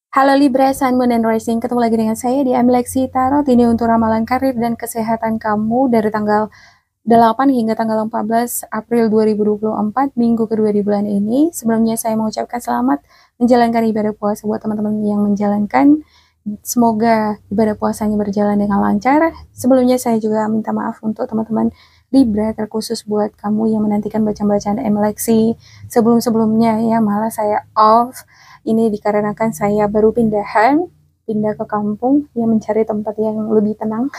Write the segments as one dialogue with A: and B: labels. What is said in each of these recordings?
A: Halo Libra, Sun, Moon, and Rising. Ketemu lagi dengan saya di Amlexi Tarot. Ini untuk ramalan karir dan kesehatan kamu dari tanggal 8 hingga tanggal 14 April 2024, minggu kedua di bulan ini. Sebelumnya saya mengucapkan selamat menjalankan ibadah puasa buat teman-teman yang menjalankan. Semoga ibadah puasanya berjalan dengan lancar. Sebelumnya saya juga minta maaf untuk teman-teman Libra, terkhusus buat kamu yang menantikan bacaan-bacaan Amlexi sebelum-sebelumnya ya, malah saya off. Ini dikarenakan saya baru pindah ke kampung, yang mencari tempat yang lebih tenang.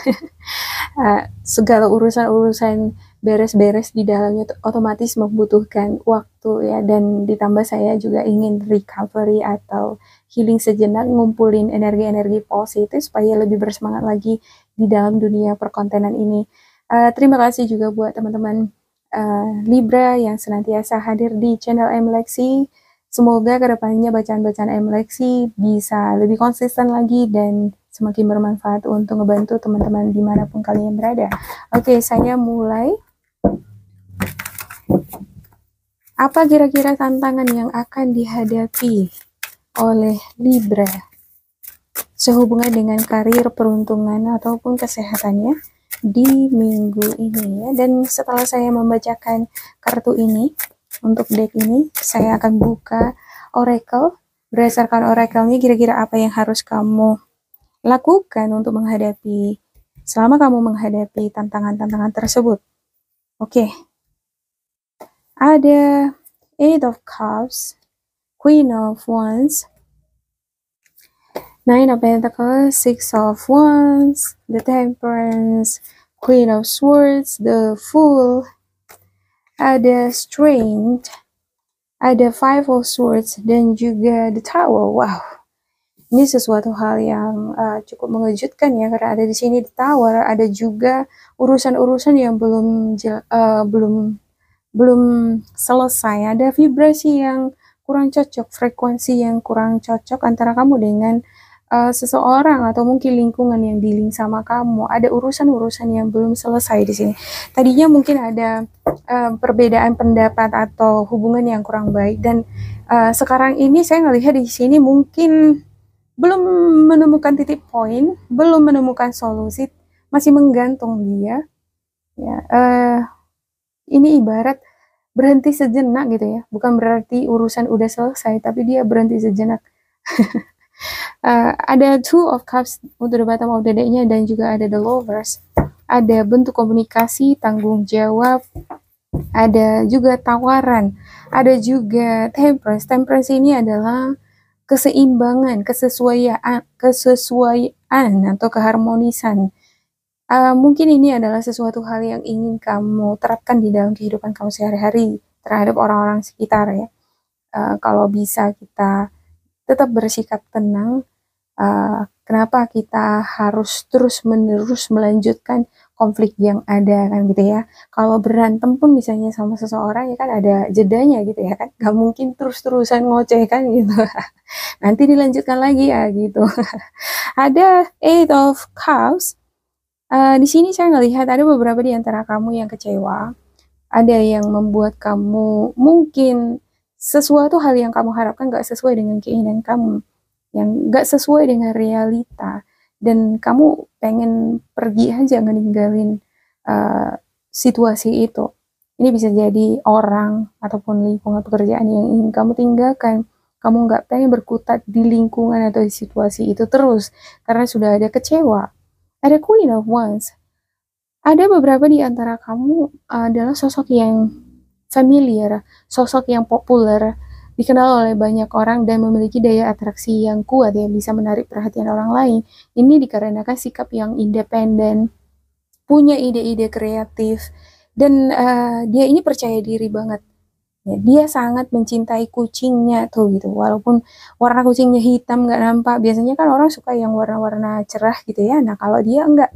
A: Segala urusan-urusan beres-beres di dalamnya otomatis membutuhkan waktu ya, dan ditambah saya juga ingin recovery atau healing sejenak, ngumpulin energi-energi positif supaya lebih bersemangat lagi di dalam dunia perkontenan ini. Terima kasih juga buat teman-teman Libra yang senantiasa hadir di channel Mlexi. Semoga kedepannya bacaan-bacaan Mlexi bisa lebih konsisten lagi dan semakin bermanfaat untuk ngebantu teman-teman dimanapun kalian berada. Oke, saya mulai. Apa kira-kira tantangan yang akan dihadapi oleh Libra sehubungan dengan karir, peruntungan, ataupun kesehatannya di minggu ini ya? Dan setelah saya membacakan kartu ini, untuk deck ini, saya akan buka oracle. Berdasarkan oracle-nya, kira-kira apa yang harus kamu lakukan untuk selama kamu menghadapi tantangan-tantangan tersebut. Oke. Ada Eight of Cups, Queen of Wands, Nine of Pentacles, Six of Wands, the Temperance, Queen of Swords, the Fool, ada Strength, ada Five of Swords, dan juga the Tower. Wow, ini sesuatu hal yang cukup mengejutkan ya, karena ada di sini the Tower. Ada juga urusan-urusan yang belum selesai. Ada vibrasi yang kurang cocok, frekuensi yang kurang cocok antara kamu dengan seseorang atau mungkin lingkungan yang dealing sama kamu. Ada urusan-urusan yang belum selesai di sini. Tadinya mungkin ada perbedaan pendapat atau hubungan yang kurang baik, dan sekarang ini saya ngelihat di sini mungkin belum menemukan titik poin, belum menemukan solusi, masih menggantung dia. Ya, ini ibarat berhenti sejenak gitu ya. Bukan berarti urusan udah selesai, tapi dia berhenti sejenak. Ada Two of Cups untuk the bottom of the deck-nya, dan juga ada the Lovers. Ada bentuk komunikasi, tanggung jawab, ada juga tawaran, ada juga Temperance. Temperance ini adalah keseimbangan, kesesuaian atau keharmonisan. Mungkin ini adalah sesuatu hal yang ingin kamu terapkan di dalam kehidupan kamu sehari-hari terhadap orang-orang sekitar ya. Kalau bisa kita tetap bersikap tenang, kenapa kita harus terus-menerus melanjutkan konflik yang ada kan gitu ya. Kalau berantem pun misalnya sama seseorang ya kan ada jedanya gitu ya kan. Gak mungkin terus-terusan ngoceh kan gitu. Nanti dilanjutkan lagi ya gitu. Ada Eight of Cups. Di sini saya ngelihat ada beberapa di antara kamu yang kecewa. Ada yang membuat kamu mungkin sesuatu hal yang kamu harapkan gak sesuai dengan keinginan kamu, yang gak sesuai dengan realita, dan kamu pengen pergi aja ngeninggalin situasi itu. Ini bisa jadi orang ataupun lingkungan pekerjaan yang ingin kamu tinggalkan. Kamu gak pengen berkutat di lingkungan atau di situasi itu terus karena sudah ada kecewa. Ada Queen of Wands. Ada beberapa di antara kamu adalah sosok yang familiar, sosok yang populer, dikenal oleh banyak orang dan memiliki daya atraksi yang kuat yang bisa menarik perhatian orang lain. Ini dikarenakan sikap yang independen, punya ide-ide kreatif, dan dia ini percaya diri banget. Ya, dia sangat mencintai kucingnya tuh gitu. Walaupun warna kucingnya hitam nggak nampak, biasanya kan orang suka yang warna-warna cerah gitu ya. Nah kalau dia enggak,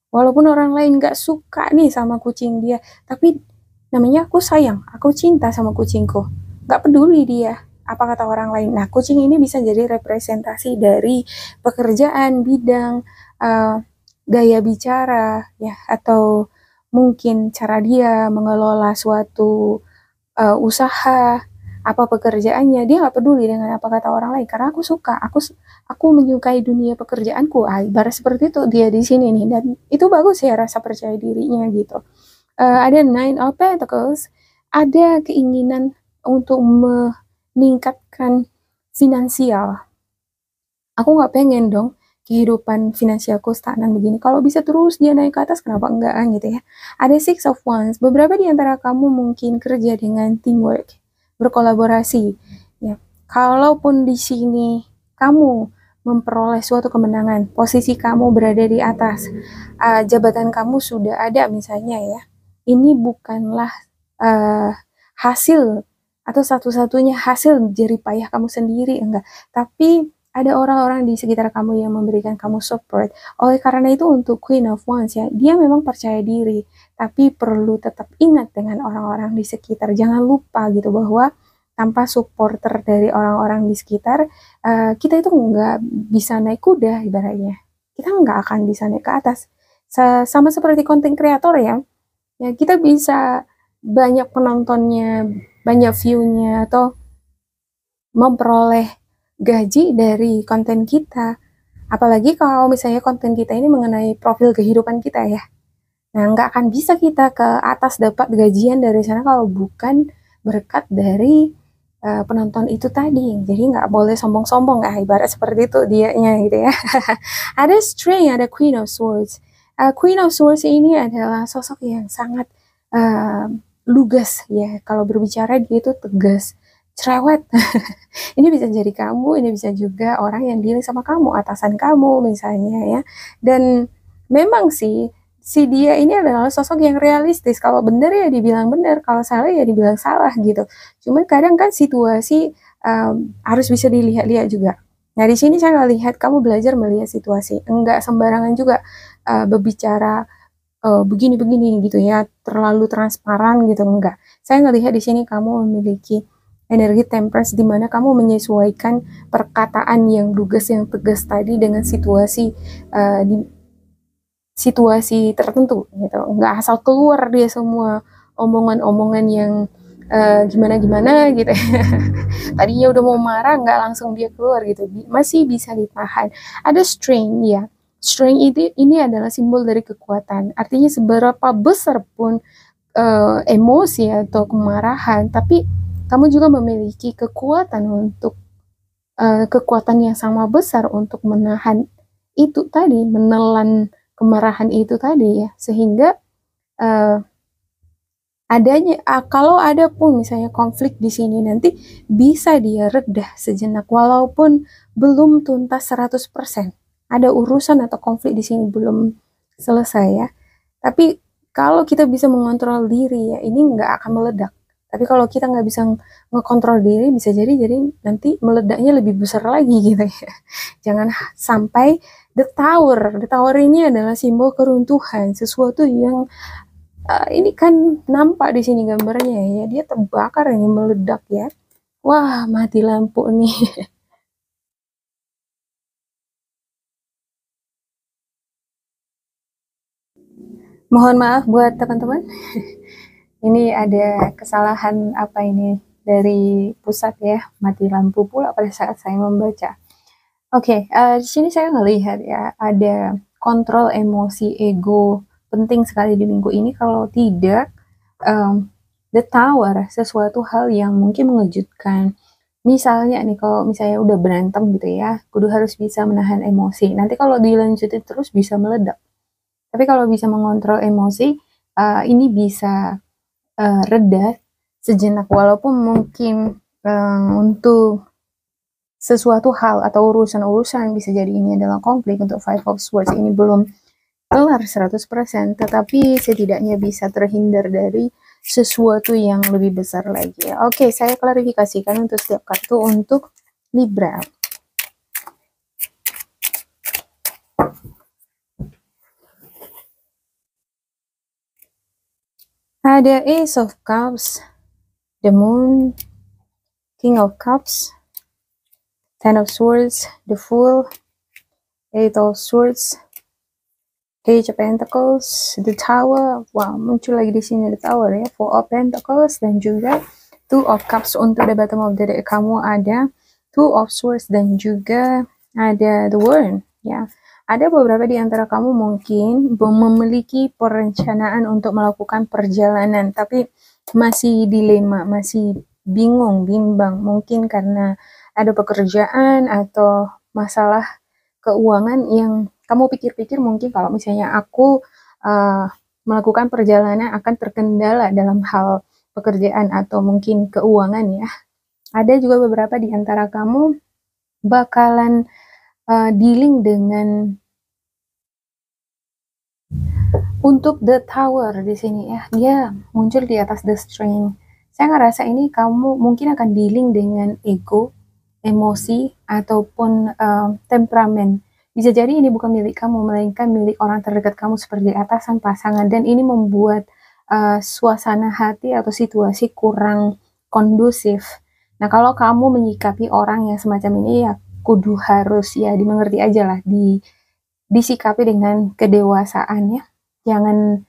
A: walaupun orang lain nggak suka nih sama kucing dia, tapi namanya aku sayang, aku cinta sama kucingku. Nggak peduli dia apa kata orang lain. Nah, kucing ini bisa jadi representasi dari pekerjaan, bidang, gaya bicara, ya, atau mungkin cara dia mengelola suatu usaha, apa pekerjaannya, dia nggak peduli dengan apa kata orang lain karena aku suka, aku menyukai dunia pekerjaanku. Ibarat seperti itu dia di sini nih, dan itu bagus ya rasa percaya dirinya gitu. Ada Nine of Pentacles, ada keinginan untuk meningkatkan finansial. Aku nggak pengen dong kehidupan finansialku stagnan begini. Kalau bisa terus dia naik ke atas, kenapa enggak gitu ya. Ada Six of Wands. Beberapa di antara kamu mungkin kerja dengan teamwork, berkolaborasi. Ya, kalaupun di sini kamu memperoleh suatu kemenangan, posisi kamu berada di atas, jabatan kamu sudah ada misalnya ya. Ini bukanlah uh, hasil atau satu-satunya hasil jerih payah kamu sendiri, enggak. Tapi ada orang-orang di sekitar kamu yang memberikan kamu support. Oleh karena itu untuk Queen of Wands ya, dia memang percaya diri, tapi perlu tetap ingat dengan orang-orang di sekitar. Jangan lupa gitu bahwa tanpa supporter dari orang-orang di sekitar, kita itu nggak bisa naik kuda ibaratnya. Kita nggak akan bisa naik ke atas. Sama seperti konten kreator ya, ya kita bisa banyak penontonnya, banyak view-nya, atau memperoleh gaji dari konten kita. Apalagi kalau misalnya konten kita ini mengenai profil kehidupan kita ya. Nah, nggak akan bisa kita ke atas dapat gajian dari sana kalau bukan berkat dari penonton itu tadi. Jadi nggak boleh sombong-sombong, ibarat seperti itu dianya gitu ya. Ada Strength, ada Queen of Swords. Queen of Swords ini adalah sosok yang sangat lugas ya. Kalau berbicara dia itu tegas, cerewet. Ini bisa jadi kamu, ini bisa juga orang yang dealing sama kamu, atasan kamu misalnya ya. Dan memang sih si dia ini adalah sosok yang realistis. Kalau benar ya dibilang benar, kalau salah ya dibilang salah gitu. Cuman kadang kan situasi harus bisa dilihat-lihat juga. Nah di sini saya lihat kamu belajar melihat situasi, enggak sembarangan juga berbicara begini-begini gitu ya, terlalu transparan gitu, enggak. Saya ngelihat di sini kamu memiliki energi temperance di mana kamu menyesuaikan perkataan yang lugas yang tegas tadi dengan situasi di situasi tertentu gitu. Nggak asal keluar dia semua omongan-omongan yang gimana-gimana gitu. Tadinya udah mau marah nggak langsung dia keluar gitu. Masih bisa ditahan. Ada strength ya. Strength ini adalah simbol dari kekuatan. Artinya seberapa besar pun emosi atau kemarahan, tapi kamu juga memiliki kekuatan untuk kekuatan yang sama besar untuk menahan itu tadi, menelan kemarahan itu tadi ya, sehingga adanya kalau ada pun misalnya konflik di sini nanti bisa dia reda sejenak walaupun belum tuntas 100%. Ada urusan atau konflik di sini belum selesai ya. Tapi kalau kita bisa mengontrol diri ya, ini nggak akan meledak. Tapi kalau kita nggak bisa ngekontrol diri, bisa jadi nanti meledaknya lebih besar lagi gitu ya. Jangan sampai the tower. The tower ini adalah simbol keruntuhan, sesuatu yang ini kan nampak di sini gambarnya ya, dia terbakar ini meledak ya. Wah, mati lampu nih. Mohon maaf buat teman-teman. Ini ada kesalahan apa ini dari pusat ya, mati lampu pula pada saat saya membaca. Oke, di sini saya ngelihat ya, ada kontrol emosi ego penting sekali di minggu ini. Kalau tidak, the tower, sesuatu hal yang mungkin mengejutkan. Misalnya nih, kalau misalnya udah berantem gitu ya, kudu harus bisa menahan emosi. Nanti kalau dilanjutin terus bisa meledak. Tapi kalau bisa mengontrol emosi, ini bisa reda sejenak, walaupun mungkin untuk sesuatu hal atau urusan-urusan bisa jadi ini adalah konflik. Untuk Five of Swords ini belum kelar 100%, tetapi setidaknya bisa terhindar dari sesuatu yang lebih besar lagi. Oke, saya klarifikasikan untuk setiap kartu untuk Libra. Ada Ace of Cups, the Moon, King of Cups, Ten of Swords, the Fool, Eight of Swords, Page of Pentacles, the Tower. Wow, muncul lagi di sini the Tower ya, Four of Pentacles, dan juga Two of Cups untuk the bottom of the deck kamu ada Two of Swords dan juga ada The World ya. Ada beberapa di antara kamu mungkin memiliki perencanaan untuk melakukan perjalanan tapi masih dilema, masih bingung, bimbang, mungkin karena ada pekerjaan atau masalah keuangan yang kamu pikir-pikir mungkin kalau misalnya aku melakukan perjalanan akan terkendala dalam hal pekerjaan atau mungkin keuangan ya. Ada juga beberapa di antara kamu bakalan dealing dengan untuk The Tower di sini ya. Dia muncul di atas The Strength. Saya ngerasa ini kamu mungkin akan dealing dengan ego, emosi ataupun temperamen. Bisa jadi ini bukan milik kamu, melainkan milik orang terdekat kamu seperti atasan, pasangan, dan ini membuat suasana hati atau situasi kurang kondusif. Nah, kalau kamu menyikapi orang yang semacam ini ya kudu harus ya dimengerti aja lah, disikapi dengan kedewasaan ya. Jangan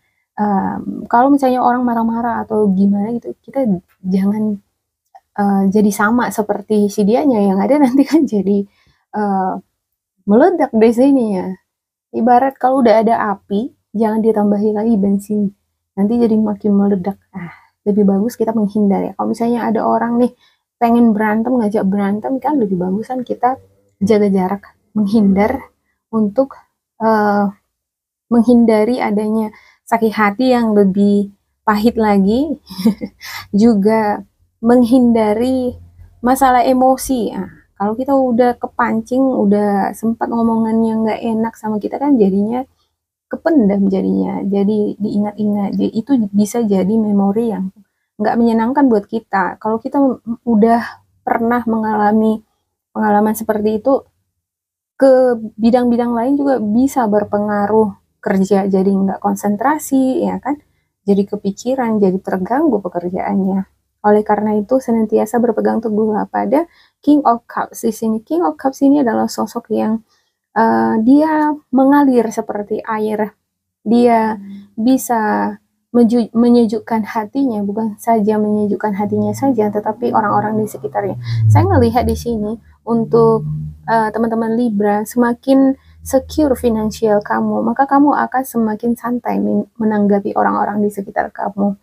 A: kalau misalnya orang marah-marah atau gimana gitu, kita jangan jadi sama seperti si dianya, yang ada nanti kan jadi meledak di sini ya. Ibarat kalau udah ada api, jangan ditambahi lagi bensin, nanti jadi makin meledak. Lebih bagus kita menghindar ya. Kalau misalnya ada orang nih pengen berantem, ngajak berantem, kan lebih bagusan kita jaga jarak, menghindar untuk menghindari adanya sakit hati yang lebih pahit lagi, juga menghindari masalah emosi. Kalau kita udah kepancing, udah sempat ngomongan yang nggak enak sama kita kan jadinya kependam jadinya, jadi diingat-ingat. Jadi itu bisa jadi memori yang nggak menyenangkan buat kita. Kalau kita udah pernah mengalami pengalaman seperti itu, ke bidang-bidang lain juga bisa berpengaruh, kerja jadi nggak konsentrasi ya kan, jadi kepikiran, jadi terganggu pekerjaannya. Oleh karena itu senantiasa berpegang teguhlah pada King of Cups di sini. King of Cups ini adalah sosok yang dia mengalir seperti air. Dia bisa menyejukkan hatinya, bukan saja menyejukkan hatinya saja, tetapi orang-orang di sekitarnya. Saya melihat di sini untuk teman-teman Libra, semakin secure finansial kamu, maka kamu akan semakin santai menanggapi orang-orang di sekitar kamu.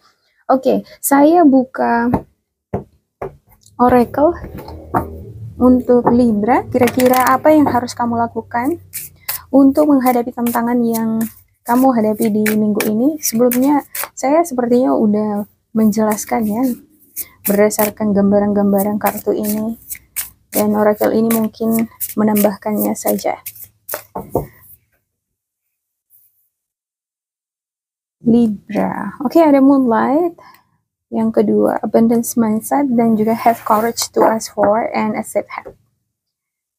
A: Oke, saya buka oracle untuk Libra. Kira-kira apa yang harus kamu lakukan untuk menghadapi tantangan yang kamu hadapi di minggu ini? Sebelumnya saya sepertinya udah menjelaskan ya berdasarkan gambaran-gambaran kartu ini, dan oracle ini mungkin menambahkannya saja. Libra, oke, ada Moonlight. Yang kedua, Abundance Mindset, dan juga Have Courage to Ask For and Accept Help.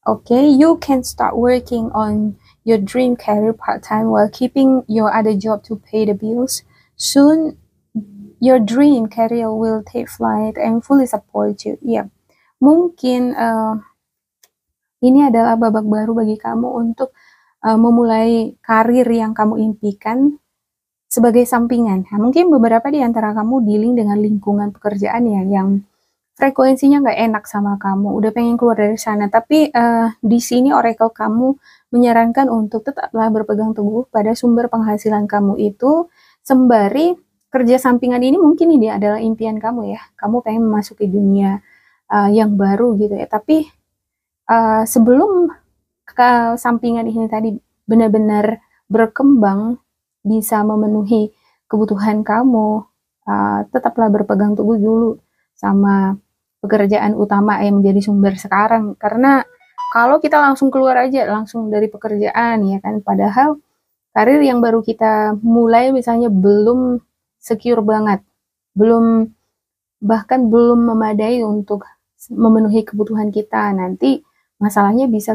A: Okay, you can start working on your dream career part-time while keeping your other job to pay the bills. Soon, your dream career will take flight and fully support you. Yeah, mungkin ini adalah babak baru bagi kamu untuk memulai karir yang kamu impikan sebagai sampingan. Nah, mungkin beberapa di antara kamu dealing dengan lingkungan pekerjaan ya, yang frekuensinya nggak enak sama kamu, udah pengen keluar dari sana, tapi di sini oracle kamu menyarankan untuk tetaplah berpegang teguh pada sumber penghasilan kamu itu, sembari kerja sampingan ini mungkin ini adalah impian kamu ya, kamu pengen memasuki dunia yang baru gitu ya, tapi sebelum sampingan ini tadi benar-benar berkembang, bisa memenuhi kebutuhan kamu, tetaplah berpegang teguh dulu sama pekerjaan utama yang menjadi sumber sekarang. Karena kalau kita langsung keluar aja, langsung dari pekerjaan ya kan, padahal karir yang baru kita mulai misalnya belum secure banget, bahkan belum memadai untuk memenuhi kebutuhan kita, nanti masalahnya bisa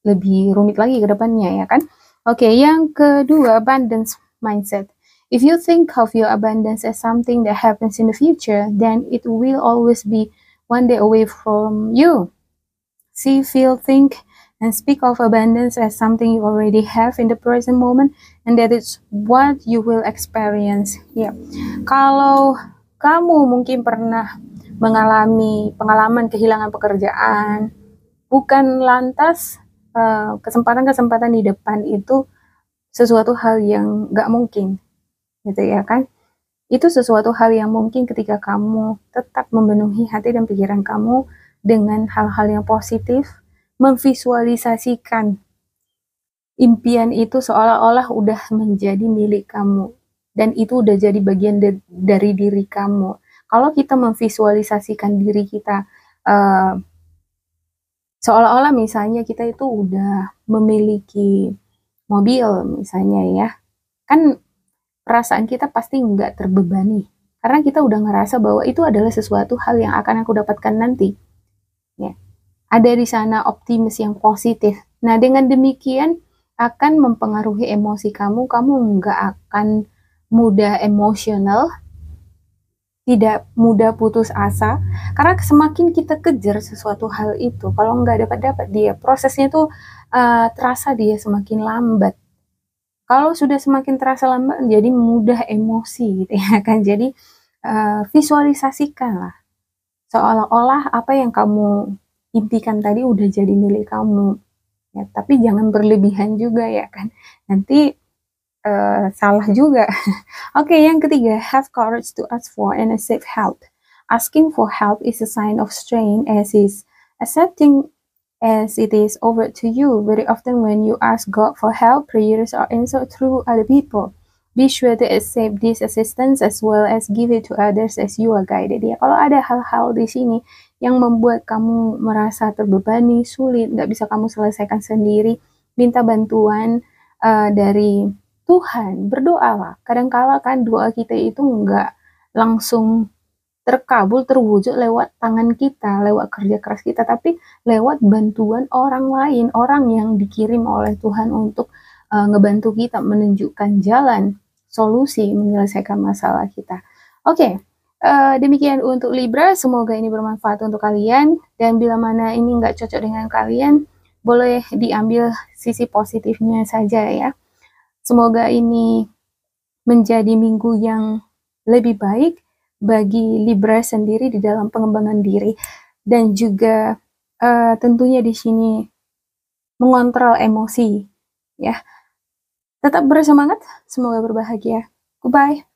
A: lebih rumit lagi ke depannya ya kan. Oke, yang kedua, Abundance Mindset. If you think of your abundance as something that happens in the future, then it will always be one day away from you. See, feel, think, and speak of abundance as something you already have in the present moment, and that is what you will experience. Ya, kalau kamu mungkin pernah mengalami pengalaman kehilangan pekerjaan, bukan lantas kesempatan-kesempatan di depan itu sesuatu hal yang nggak mungkin, gitu ya kan? Itu sesuatu hal yang mungkin ketika kamu tetap memenuhi hati dan pikiran kamu dengan hal-hal yang positif, memvisualisasikan impian itu seolah-olah udah menjadi milik kamu, dan itu udah jadi bagian dari diri kamu. Kalau kita memvisualisasikan diri kita uh, seolah-olah misalnya kita itu udah memiliki mobil misalnya ya, kan perasaan kita pasti nggak terbebani karena kita udah ngerasa bahwa itu adalah sesuatu hal yang akan aku dapatkan nanti ya. Ada di sana optimis yang positif. Nah, dengan demikian akan mempengaruhi emosi kamu. Kamu nggak akan mudah emosional, tidak mudah putus asa, karena semakin kita kejar sesuatu hal itu, kalau nggak dapat-dapat dia, prosesnya tuh terasa dia semakin lambat. Kalau sudah semakin terasa lambat, jadi mudah emosi gitu ya kan. Jadi visualisasikanlah seolah-olah apa yang kamu impikan tadi udah jadi milik kamu. Ya, tapi jangan berlebihan juga ya kan. Nanti salah juga. Oke, yang ketiga, have courage to ask for and accept help. Asking for help is a sign of strength, as is accepting as it is over to you. Very often when you ask God for help, prayers are answered through other people. Be sure to accept this assistance as well as give it to others as you are guided. Ya, kalau ada hal-hal di sini yang membuat kamu merasa terbebani, sulit, nggak bisa kamu selesaikan sendiri, minta bantuan dari Tuhan, berdoalah. Kadangkala kan doa kita itu nggak langsung terkabul, terwujud lewat tangan kita, lewat kerja keras kita, tapi lewat bantuan orang lain, orang yang dikirim oleh Tuhan untuk ngebantu kita menunjukkan jalan, solusi, menyelesaikan masalah kita. Oke, demikian untuk Libra, semoga ini bermanfaat untuk kalian, dan bila mana ini nggak cocok dengan kalian, boleh diambil sisi positifnya saja ya. Semoga ini menjadi minggu yang lebih baik bagi Libra sendiri di dalam pengembangan diri, dan juga tentunya di sini mengontrol emosi ya. Tetap bersemangat, semoga berbahagia. Goodbye.